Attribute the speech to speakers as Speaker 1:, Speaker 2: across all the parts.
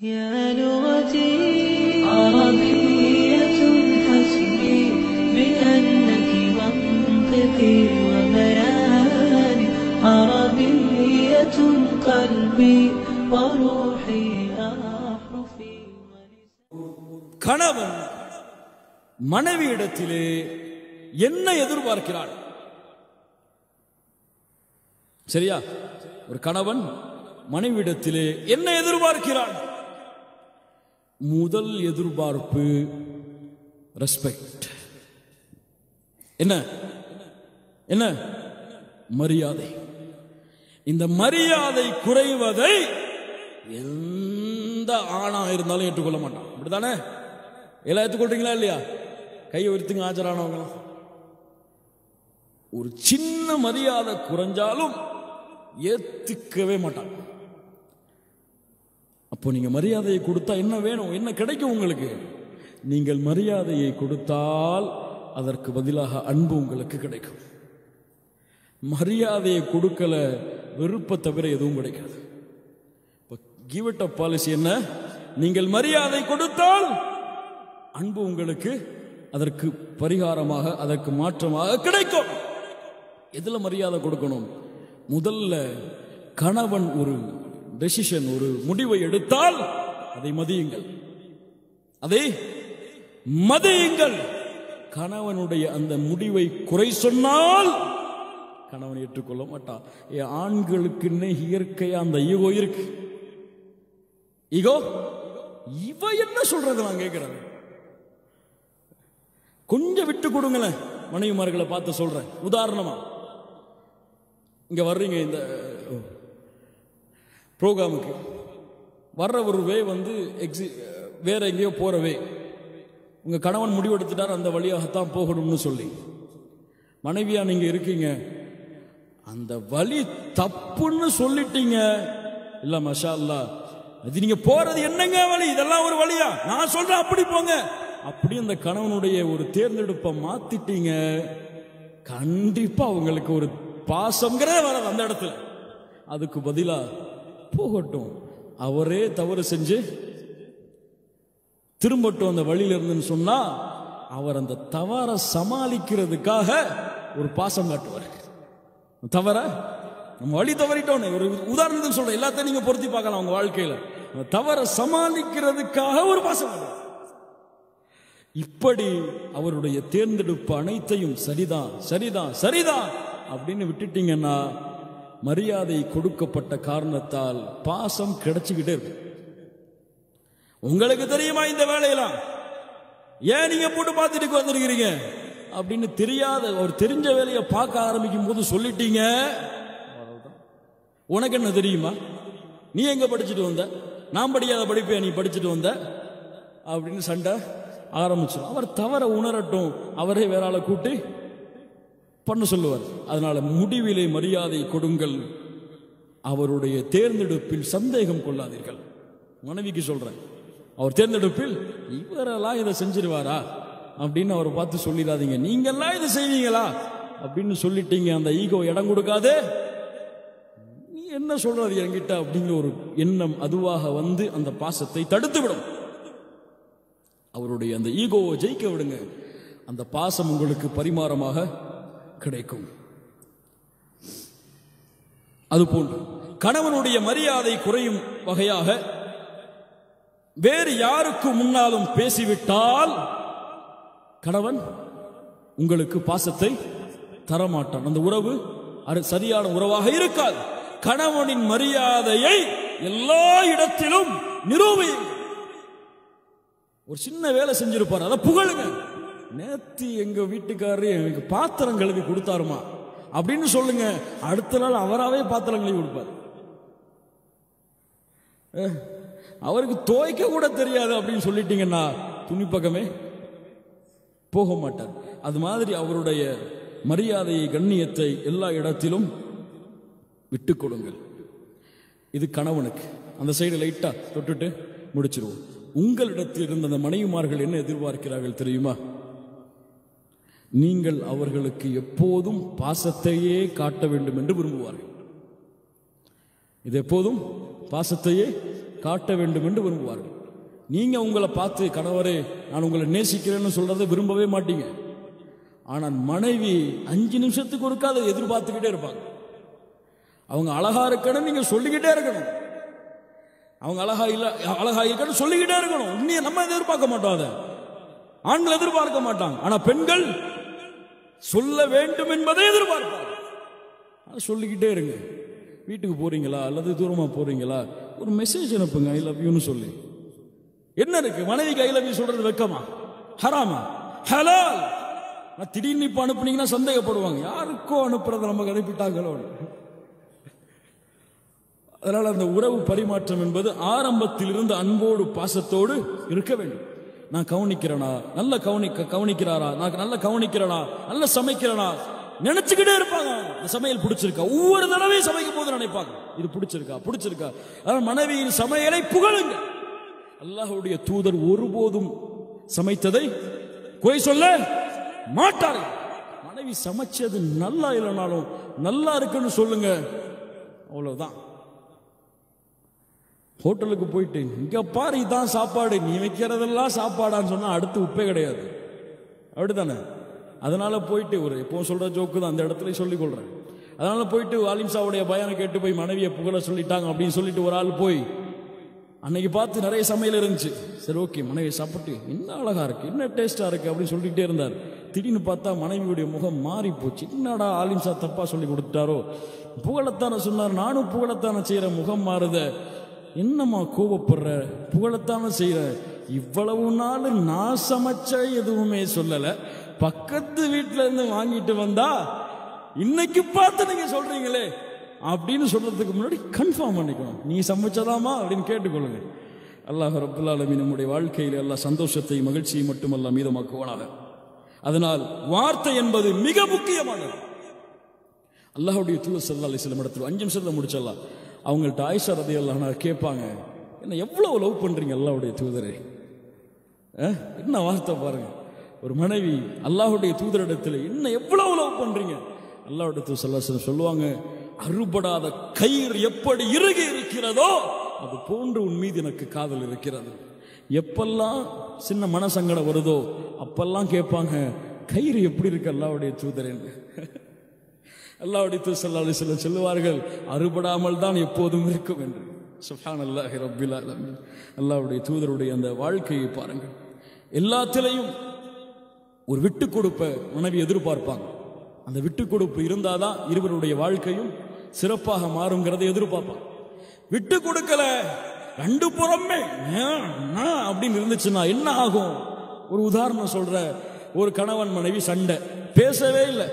Speaker 1: يا لغتي عربية حسبي بأنك منطقي وبياني عربية قلبي وروحي أحرفي.
Speaker 2: கணவன் மனைவியிடத்திலே என்ன எதிர்பார்க்கிறார்? சரியா? ஒரு கணவன் மனைவியிடத்திலே என்ன எதிர்பார்க்கிறான்? முதல் எதிர்பார்ப்பு ரெஸ்பெக்ட். என்ன என்ன? மரியாதை. இந்த மரியாதை குறைவதை எந்த ஆணா இருந்தாலும் ஏற்றுக்கொள்ள மாட்டான். அப்படித்தானே? எல்லாம் ஏற்றுக்கொள்றீங்களா இல்லையா? கையை உயர்த்துங்க ஆஜரானவங்க. ஒரு சின்ன மரியாதை குறைஞ்சாலும் ஏத்துக்கவே மாட்டாங்க. அப்போ நீங்க மரியாதையை கொடுத்தா என்ன வேணும்? என்ன கிடைக்கும் உங்களுக்கு? நீங்கள் மரியாதையை கொடுத்தால் அதற்கு பதிலாக அன்பு உங்களுக்கு கிடைக்கும். மரியாதையை கொடுக்கல, வெறுப்பை தவிர எதுவும் கிடைக்காது. கிவ் இட் அப் பாலிசி என்ன? நீங்கள் மரியாதை கொடுத்தால் அன்பு உங்களுக்கு அதற்கு பரிகாரமாக, அதற்கு மாற்றமாக கிடைக்கும். எதுல மரியாதை கொடுக்கணும்? முதல்ல கணவன் ஒரு டெசிஷன், ஒரு முடிவை எடுத்தால் அதை மதியுங்கள், அதை மதியுங்கள். கணவனுடைய அந்த முடிவை குறை சொன்னால் கணவன் ஏற்றுக்கொள்ள மாட்டான். ஆண்களுக்கு இயற்கையா அந்த ஈகோ இருக்கு. ஈகோ, இவ என்ன சொல்றது நான் கேட்கிறேன். கொஞ்சம் விட்டு கொடுங்களேன். மனைவிமார்களை பார்த்து சொல்றேன். உதாரணமா இங்க வர்றீங்க, இந்த ப்ரோக்ராமுக்கு வர்ற ஒரு வே வந்து வேற எங்கேயோ போறவே, உங்க கணவன் முடிவெடுத்துட்டார் அந்த வழியாகத்தான் போகணும்னு சொல்லி, மனைவியா நீங்க இருக்கீங்க, அந்த வழி தப்புன்னு சொல்லிட்டீங்க. இல்ல மஷா அல்லாஹ், அது நீங்க போறது என்னங்க வழி? இதெல்லாம் ஒரு வழியா? நான் சொல்றேன் அப்படி போங்க. அப்படி அந்த கணவனுடைய ஒரு தேர்ந்தெடுப்பை மாத்திட்டீங்க. கண்டிப்பா உங்களுக்கு ஒரு பாசம்ங்கிறதே வராது அந்த இடத்துல. அதுக்கு பதிலா போகட்டும், அவரே தவறு செஞ்சு திரும்பட்டும் அந்த வழியில இருந்துன்னு சொன்னா, அவர் அந்த தவற சமாளிக்கிறதுக்காக ஒரு பாசம் காட்டுவார். தவற நம்ம வழி தவறிட்டோம். ஒரு உதாரணத்துக்கு சொல்றேன், எல்லாத்தையும் நீங்க பொருத்தி பார்க்கலாம் உங்க வாழ்க்கையில. தவற சமாளிக்கிறதுக்காக ஒரு பாசம் காட்டுவார். இப்படி அவருடைய தேர்ந்தெடுப்பு அனைத்தையும் சரிதான் சரிதான் சரிதான் அப்படின்னு விட்டுட்டீங்கன்னா, மரியாதை கொடுக்கப்பட்ட காரணத்தால் பாசம் கிடைச்சுக்கிட்டே இருக்கு. உங்களுக்கு தெரியுமா இந்த வேலையெல்லாம் ஏன் நீங்க போட்டு பார்த்துட்டு வந்திருக்கிறீங்க அப்படின்னு தெரியாத ஒரு தெரிஞ்ச வேலையை பார்க்க ஆரம்பிக்கும் போது சொல்லிட்டீங்க, உனக்கு என்ன தெரியுமா? நீ எங்க படிச்சுட்டு வந்த? நான் படிக்காத படிப்பை நீ படிச்சுட்டு வந்த அப்படின்னு சண்டை ஆரம்பிச்சிடும். அவர் தவற உணரட்டும், அவரே வேற ஆளை கூட்டி பண்ண சொல்லுவார். அதனால முடிவிலே மரியாதை கொடுங்கள். அவருடைய தேர்ந்தெடுப்பில் சந்தேகம் கொள்ளாதீர்கள். மனைவிக்கு சொல்றேன், அவர் தேர்ந்தெடுப்பில் இவரெல்லாம் இதை செஞ்சிருவாரா அப்படின்னு அவரை பார்த்து சொல்லிடாதீங்க. நீங்கெல்லாம் இதை செய்வீங்களா அப்படின்னு சொல்லிட்டீங்க. அந்த ஈகோ இடம் கொடுக்காதே. நீ என்ன சொல்றது என்கிட்ட அப்படிங்கிற ஒரு எண்ணம் அதுவாக வந்து அந்த பாசத்தை தடுத்து விடும். அவருடைய அந்த ஈகோவை ஜெயிக்க விடுங்க. அந்த பாசம் உங்களுக்கு பரிமாறமாக கிடைக்கும். அதுபோன்று கணவனுடைய மரியாதை குறையும் வகையாக வேறு யாருக்கு முன்னாலும் பேசிவிட்டால் கணவன் உங்களுக்கு பாசத்தை தரமாட்டான். அந்த உறவு சரியான உறவாக இருக்காது. கணவனின் மரியாதையை எல்லா இடத்திலும் நிரூபியுங்கள். ஒரு சின்ன வேலை செஞ்சிருப்பார், அதை புகழுங்க. நேத்து எங்க வீட்டுக்காரரு எனக்கு பாத்திரம் கழுவி கொடுத்தாருமா அப்படின்னு சொல்லுங்க. அடுத்த நாள் அவராவே பாத்திரம் கழுவி கொடுப்பார். அவருக்கு துவைக்க கூட தெரியாது அப்படின்னு சொல்லிட்டீங்கன்னா துணி பக்கமே போக மாட்டார். அது மாதிரி அவருடைய மரியாதையை, கண்ணியத்தை எல்லா இடத்திலும் விட்டு கொடுங்கள். இது கணவனுக்கு. அந்த சைடு லைட்டா தொட்டுட்டு முடிச்சிருவோம். உங்களிடத்தில் இருந்த அந்த மனைவிமார்கள் என்ன எதிர்பார்க்கிறார்கள் தெரியுமா? நீங்கள் அவர்களுக்கு எப்போதும் பாசத்தையே காட்ட வேண்டும் என்று விரும்புவார்கள். இது எப்போதும் பாசத்தையே காட்ட வேண்டும் என்று விரும்புவார்கள். நீங்க உங்களை பார்த்து கணவரே நான் உங்களை நேசிக்கிறேன்னு சொல்றதை விரும்பவே மாட்டீங்க. ஆனால் மனைவி 5 நிமிஷத்துக்கு ஒருக்கா அதை எதிர்பார்த்துக்கிட்டே இருப்பாங்க. அவங்க அழகா இருக்கணும் நீங்க சொல்லிக்கிட்டே இருக்கணும். அவங்க அழகா இருக்கணும் சொல்லிக்கிட்டே இருக்கணும். உண்மையை நம்ம எதிர்பார்க்க மாட்டோம், அதை ஆண்கள் எதிர்பார்க்க மாட்டாங்க. ஆனா பெண்கள் சொல்ல வேண்டும் என்பதை எதிர்பார்ப்பாங்க. சொல்லிக்கிட்டே இருங்க. வீட்டுக்கு போறீங்களா அல்லது தூரமா போறீங்களா, ஒரு மெசேஜ் அனுப்புங்க ஐ லவ் யூன்னு சொல்லி. என்ன இருக்கு மனைவிக்கு ஐ லவ் யூ சொல்றது வெக்கமா, ஹராமா, ஹலால்? திடீர்னு இப்ப அனுப்புனீங்கன்னா சந்தேகப்படுவாங்க, யாருக்கோ அனுப்புறத நமக்கு அனுப்பிட்டாங்களோ. அதனால அந்த உறவு பரிமாற்றம் என்பது ஆரம்பத்தில் இருந்து அன்போடு பாசத்தோடு இருக்க வேண்டும். நான் கவனிக்கிறேனா, நல்ல கவனிக்கிறாரா, நான் நல்ல கவனிக்கிறேனா, நல்ல சமைக்கிறேனா நினைச்சுக்கிட்டே இருப்பாங்க. சமையல் பிடிச்சிருக்கா, ஒவ்வொரு தடவையும் சமைக்கும் போது நினைப்பாங்க இது பிடிச்சிருக்கா. அதனால் மனைவியின் சமையலை புகழுங்க. அல்லாஹ்வுடைய தூதர் ஒருபோதும் சமைத்ததை குறை சொல்ல மாட்டார்கள். மனைவி சமைச்சது நல்லா இல்லைனாலும் நல்லா இருக்குன்னு சொல்லுங்க, அவ்வளவுதான். ஹோட்டலுக்கு போயிட்டு இங்க பாரு இதான் சாப்பாடு, நீ வைக்கிறதெல்லாம் சாப்பாடான்னு சொன்னா அடுத்து உப்பே கிடையாது, அப்படித்தானே? அதனால போயிட்டு ஒரு எப்பவும் சொல்ற ஜோக்கு தான், அந்த இடத்துல சொல்லிக் கொள்றேன். அதனால போயிட்டு அலிம்சாவுடைய பயானை கேட்டு போய் மனைவியை புகழ சொல்லிட்டாங்க அப்படின்னு சொல்லிட்டு ஒரு ஆள் போய் அன்னைக்கு பார்த்து நிறைய சமையல் இருந்துச்சு. சரி ஓகே, மனைவி சாப்பிட்டு என்ன அழகா இருக்கு, என்ன டேஸ்டா இருக்கு அப்படின்னு சொல்லிக்கிட்டே இருந்தார். திடீர்னு பார்த்தா மனைவியுடைய முகம் மாறி போச்சு. என்னடா ஆலிம்சா தப்பா சொல்லி கொடுத்துட்டாரோ, புகழத்தான சொன்னார், நானும் புகழத்தான செய்யற, முகம் மாறுத, என்னம்மா கோபப்படுற, புகழத்தான செய்யற, இவ்வளவு நாள் நான் சமைச்ச எதுவுமே சொல்லல, பக்கத்து வீட்டுல இருந்து வாங்கிட்டு வந்தா இன்னைக்கு பார்த்து நீங்க சொல்றீங்களே அப்படின்னு சொல்றதுக்கு முன்னாடி கன்ஃபார்ம் பண்ணிக்கணும், நீ சமைச்சதாமா அப்படின்னு கேட்டுக்கொள்ளுங்க. அல்லாஹ் ரப்பல் ஆலமீன் நம்முடைய வாழ்க்கையில் எல்லா சந்தோஷத்தை மகிழ்ச்சியை மட்டுமல்ல மீதமாக்குவானாக. அதனால் வார்த்தை என்பது மிக முக்கியமானது. அல்லாஹ்வுடைய தூதர் ஸல்லல்லாஹு அலைஹி வஸல்லம் இடத்துல 5 நிமிஷத்துல முடிச்சிடலாம். அவங்கள்ட்ட ஆயிஷா ரலியல்லாஹு அன்ஹா கேட்பாங்க, என்ன எவ்வளவு லவ் பண்றீங்க அல்லாஹ்வுடைய தூதரே, என்ன வார்த்தை பாருங்க. ஒரு மனைவி அல்லாஹ்வுடைய தூதரிடத்தில் என்ன எவ்வளவு லவ் பண்றீங்க, அல்லாஹ்வுடைய தூதர் ஸல்லல்லாஹு அலைஹி வஸல்லம் சொல்லுவாங்க, அறுபடாத கயிறு எப்படி இறுகி இருக்கிறதோ அது போன்று உன் மீது எனக்கு காதல் இருக்கிறது. எப்பெல்லாம் சின்ன மனசங்கடம் வருதோ அப்பெல்லாம் கேட்பாங்க, கயிறு எப்படி இருக்கு அல்லாஹ்வுடைய தூதரேன்னு. அல்லாஹ்வுடைய தூதர் ஸல்லல்லாஹு அலைஹி வஸல்லம் சொல்லுவார்கள், அறுபடாமல் தான் எப்போதும் இருக்கும் என்று. சுப்ஹானல்லாஹி ரப்பில் ஆலமீன். அல்லாஹ்வுடைய தூதருடைய அந்த வாழ்க்கையை பாருங்கள். எல்லாத்திலையும் ஒரு விட்டு கொடுப்ப மனைவி எதிர்பார்ப்பாங்க. அந்த விட்டு கொடுப்பு இருந்தாதான் இருவருடைய வாழ்க்கையும் சிறப்பாக மாறுங்கிறதை எதிர்பார்ப்பாங்க. விட்டு கொடுக்கல, ரெண்டு புறமே அப்படின்னு இருந்துச்சுன்னா என்ன ஆகும்? ஒரு உதாரணம் சொல்ற, ஒரு கணவன் மனைவி சண்டை, பேசவே இல்லை.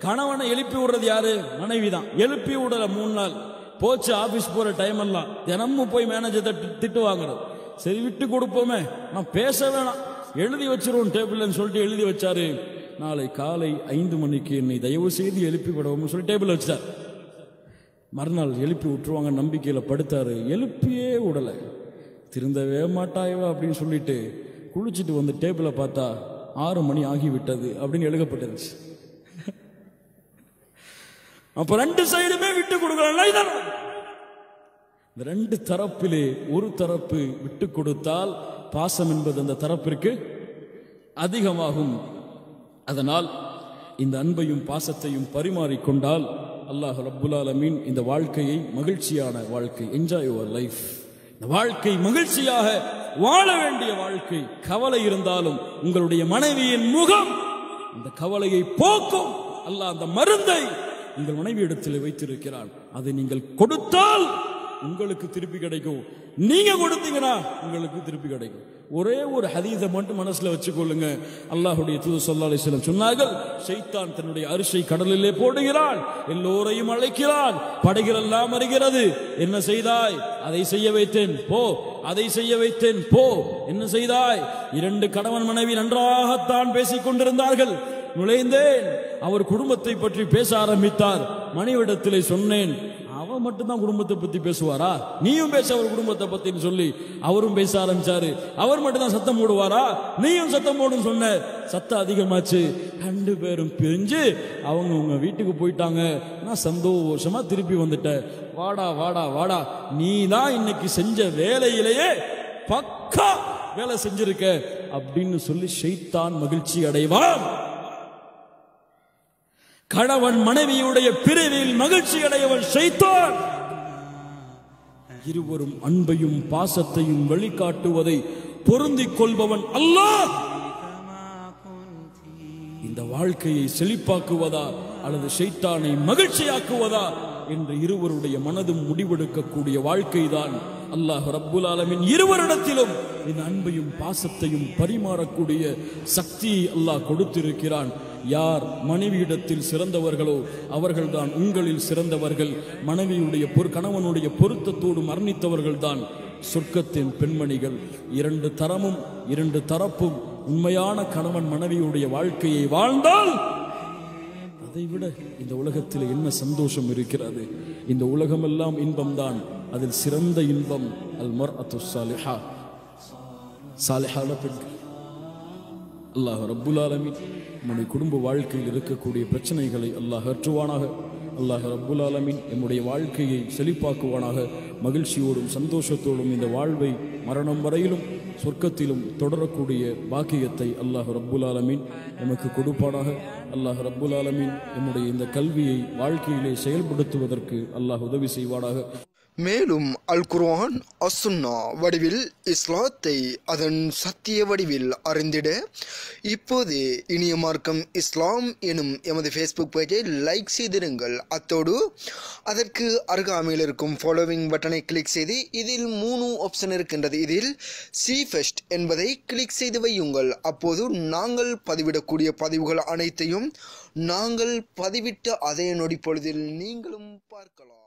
Speaker 2: கணவனை எழுப்பி விடுறது யாரு? மனைவி தான். எழுப்பி விடல 3 நாள் போச்சு. ஆபீஸ் போற டைம் எல்லாம் தினமும் போய் மேனேஜர் திட்டு வாங்குறது. சரி விட்டு கொடுப்போமே, நான் பேச வேணாம், எழுதி வச்சிருவோம் டேபிள்னு சொல்லிட்டு எழுதி வச்சாரு. நாளை காலை 5 மணிக்கு என்னை தயவு செய்து எழுப்பி விடவும் சொல்லி டேபிள் வச்சார். மறுநாள் எழுப்பி விட்டுருவாங்க நம்பிக்கையில படுத்தாரு. எழுப்பியே விடலை. திருந்தவே மாட்டாயவா அப்படின்னு சொல்லிட்டு குளிச்சுட்டு வந்து டேபிளை பார்த்தா 6 மணி ஆகிவிட்டது அப்படின்னு எழுதப்பட்டிருந்துச்சு. அப்ப 2 சைடுமே விட்டு கொடுக்கலாம். இந்த 2 தரப்பிலே ஒரு தரப்பு விட்டு கொடுத்தால் பாசம் என்பது அந்த தரப்பிற்கு அதிகமாகும். அதனால் இந்த அன்பையும் பாசத்தையும் பரிமாறிக்கொண்டால் அல்லாஹ் ரப்புல் ஆலமீன் இந்த வாழ்க்கையை மகிழ்ச்சியான வாழ்க்கை, என்ஜாய் யுவர் லைஃப், இந்த வாழ்க்கை மகிழ்ச்சியாக வாழ வேண்டிய வாழ்க்கை. கவலை இருந்தாலும் உங்களுடைய மனைவியின் முகம் அந்த கவலையை போக்கும். அல்லாஹ் அந்த மருந்தை உங்கள் மனைவி இடத்தில் வைத்திருக்கிறான். அதை நீங்கள் கொடுத்தால் உங்களுக்கு திருப்பி கிடைக்கும், நீங்க கொடுத்தீங்கன்னா உங்களுக்கு திருப்பி கிடைக்கும். ஒரே ஒரு ஹதீஸை மட்டும் மனசுல வச்சுக்கொள்ளுங்க. அல்லாஹ்வுடைய தூதர் ஸல்லல்லாஹு அலைஹி வஸல்லம் சொன்னார்கள், ஷைத்தான் தன்னுடைய அரிசை கடலிலே போடுகிறான், எல்லோரையும் அழைக்கிறான், படைகள் எல்லாம் வருகிறது. என்ன செய்தாய்? அதை செய்ய வைத்தேன் போ, அதை செய்ய வைத்தேன் போ. என்ன செய்தாய்? 2 கணவன் மனைவி நன்றாகத்தான் பேசிக் கொண்டிருந்தார்கள். நுழைந்தேன், அவர் குடும்பத்தை பற்றி பேச ஆரம்பித்தார். மனைவிடத்திலே சொன்னேன், அவ அவர் மட்டும்தான் குடும்பத்தை பத்தி பேசுவாரா, நீயும் பேச அவர் குடும்பத்தை பத்தின்னு சொல்லி அவரும் பேச ஆரம்பிச்சாரு. அவர் மட்டும்தான் சத்தம் போடுவாரா, நீயும் சத்தம் போடுன்னு சொன்ன. சத்தம் அதிகமாச்சு. 2 பேரும் பிரிஞ்சு அவங்க உங்க வீட்டுக்கு போயிட்டாங்க. நான் சந்தோஷமா திருப்பி வந்துட்டேன். வாடா வாடா வாடா, நீ தான் இன்னைக்கு செஞ்ச வேலையிலேயே பக்கா வேலை செஞ்சிருக்க அப்படின்னு சொல்லி ஷைத்தான் மகிழ்ச்சி அடைவான். கணவன் மனைவியுடைய பிரிவில் மகிழ்ச்சி அடையவன் ஷைத்தான். இருவரும் அன்பையும் பாசத்தையும் வெளிக்காட்டுவதை பொருந்திக் கொள்பவன் அல்லாஹ். இந்த வாழ்க்கையை செழிப்பாக்குவதா அல்லது ஷைத்தானை மகிழ்ச்சியாக்குவதா என்று இருவருடைய மனதும் முடிவெடுக்கக்கூடிய வாழ்க்கைதான் அல்லாஹ் ரப்புல் ஆலமீன் இருவரிடத்திலும் இந்த அன்பையும் பாசத்தையும் பரிமாறக்கூடிய சக்தியை அல்லாஹ் கொடுத்திருக்கிறான். யார் மனைவியிடத்தில் சிறந்தவர்களோ அவர்கள்தான் உங்களில் சிறந்தவர்கள். மனைவியுடைய கணவனுடைய பொருத்தத்தோடு மரணித்தவர்கள் தான் சொர்க்கத்தின் பெண்மணிகள். 2 தரமும் 2 தரப்பும் உண்மையான கணவன் மனைவியுடைய வாழ்க்கையை வாழ்ந்தால் அதைவிட இந்த உலகத்தில் என்ன சந்தோஷம் இருக்கிறது? இந்த உலகமெல்லாம் இன்பம்தான். அதில் சிறந்த இன்பம் அல் மர்அத்து ஸாலிஹா, சாலிஹான பெண்கள். அல்லாஹ் ரப்புல் ஆலமீன் நம்முடைய குடும்ப வாழ்க்கையில் இருக்கக்கூடிய பிரச்சனைகளை அல்லாஹ் அற்றுவானாக. அல்லாஹ் ரப்புல் ஆலமீன் நம்முடைய வாழ்க்கையை செழிப்பாக்குவானாக. மகிழ்ச்சியோடும் சந்தோஷத்தோடும் இந்த வாழ்வை மரணம் வரையிலும் சொர்க்கத்திலும் தொடரக்கூடிய பாக்கியத்தை அல்லாஹ் ரப்புல் ஆலமீன் நமக்கு கொடுப்பானாக. அல்லாஹ் ரப்புல் ஆலமீன் நம்முடைய இந்த கல்வியை வாழ்க்கையிலே செயல்படுத்துவதற்கு அல்லாஹ் உதவி செய்வானாக.
Speaker 3: மேலும் அல் குர்ஆன் அஸ்ஸுன்னா வடிவில் இஸ்லாத்தை அதன் சத்திய வடிவில் அறிந்திட இப்போது இனிய மார்க்கம் இஸ்லாம் எனும் எமது ஃபேஸ்புக் பேஜை லைக் செய்திருங்கள். அத்தோடு அதற்கு அருகாமையில் இருக்கும் ஃபாலோவிங் பட்டனை கிளிக் செய்து இதில் 3 ஆப்ஷன் இருக்கின்றது. இதில் சி ஃபர்ஸ்ட் என்பதை கிளிக் செய்து வையுங்கள். அப்போது நாங்கள் பதிவிடக்கூடிய பதிவுகள் அனைத்தையும் நாங்கள் பதிவிட்ட அதே நொடி பொழுதில் நீங்களும் பார்க்கலாம்.